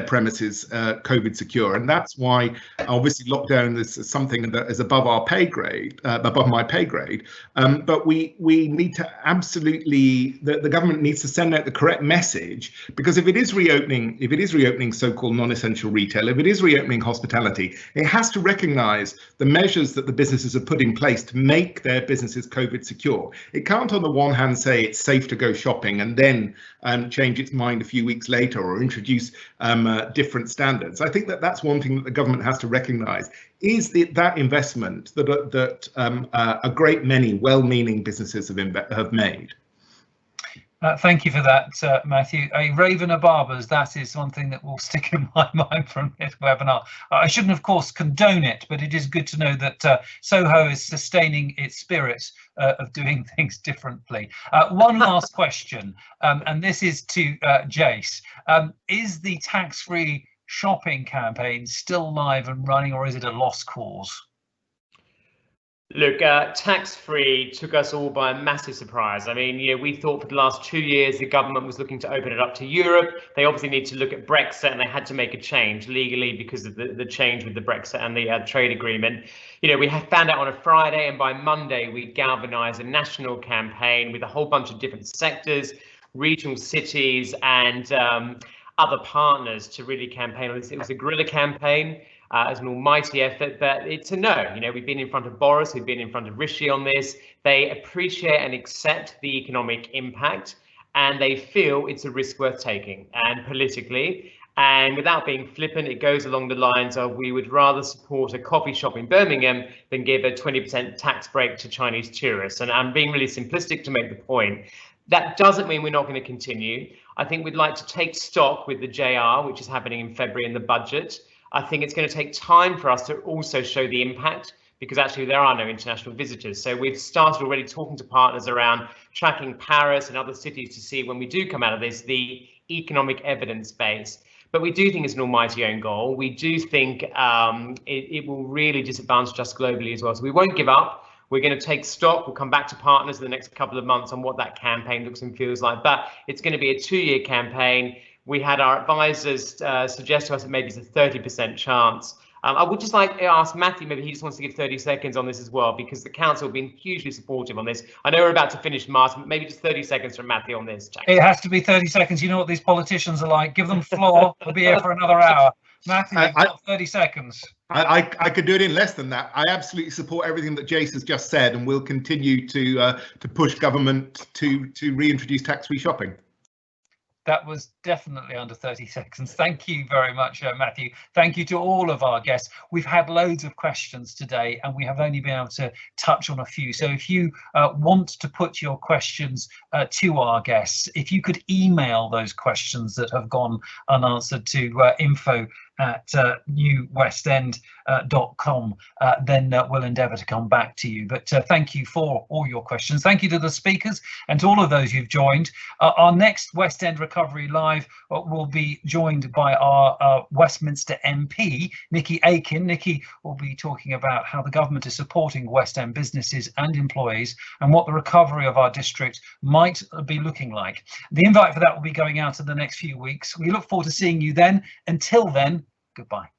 Speaker 4: premises COVID secure, and that's why obviously lockdown is something that is above our pay grade, above my pay grade. But we need to absolutely, the government needs to send out the correct message, because if it is reopening so-called non-essential retail, if it is reopening hospitality, it has to recognise the measures that the businesses have put in place to make their businesses COVID secure. It can't on the one hand say it's safe to go shopping and then change its mind a few weeks later or introduce different standards. I think that's one thing that the government has to recognise, is that investment that a great many well-meaning businesses have made.
Speaker 1: Thank you for that, Matthew. A rave and a barber's, that is one thing that will stick in my mind from this webinar. I shouldn't, of course, condone it, but it is good to know that Soho is sustaining its spirit of doing things differently. One last question, and this is to Jace. Is the tax-free shopping campaign still live and running, or is it a lost cause?
Speaker 2: Look, tax-free took us all by a massive surprise. I mean, you know, we thought for the last 2 years the government was looking to open it up to Europe. They obviously need to look at Brexit, and they had to make a change legally because of the change with the Brexit and the trade agreement. You know, we had found out on a Friday, and by Monday we galvanised a national campaign with a whole bunch of different sectors, regional cities, and other partners to really campaign on this. It was a guerrilla campaign. As an almighty effort, but it's a no. You know, we've been in front of Boris, we've been in front of Rishi on this. They appreciate and accept the economic impact, and they feel it's a risk worth taking. And politically, and without being flippant, it goes along the lines of, we would rather support a coffee shop in Birmingham than give a 20% tax break to Chinese tourists. And I'm being really simplistic to make the point. That doesn't mean we're not going to continue. I think we'd like to take stock with the JR, which is happening in February in the budget. I think it's going to take time for us to also show the impact, because actually there are no international visitors. So we've started already talking to partners around tracking Paris and other cities to see, when we do come out of this, the economic evidence base. But we do think it's an almighty own goal. We do think it will really disadvantage us globally as well. So we won't give up. We're going to take stock. We'll come back to partners in the next couple of months on what that campaign looks and feels like. But it's going to be a 2-year campaign. We had our advisors suggest to us that maybe it's a 30% chance. I would just like to ask Matthew, maybe he just wants to give 30 seconds on this as well, because the council have been hugely supportive on this. I know we're about to finish, Martin, but maybe just 30 seconds from Matthew on this.
Speaker 1: It has to be 30 seconds. You know what these politicians are like. Give them floor. We'll be here for another hour. Matthew, you've got 30 seconds.
Speaker 4: I could do it in less than that. I absolutely support everything that Jace has just said, and we'll continue to push government to reintroduce tax-free shopping.
Speaker 1: That was definitely under 30 seconds. Thank you very much, Matthew. Thank you to all of our guests. We've had loads of questions today, and we have only been able to touch on a few. So if you want to put your questions to our guests, if you could email those questions that have gone unanswered to info@newwestend.com, then we'll endeavour to come back to you. But thank you for all your questions. Thank you to the speakers and to all of those who've joined. Our next West End Recovery Live will be joined by our Westminster MP, Nikki Aiken. Nikki will be talking about how the government is supporting West End businesses and employees and what the recovery of our district might be looking like. The invite for that will be going out in the next few weeks. We look forward to seeing you then. Until then, goodbye.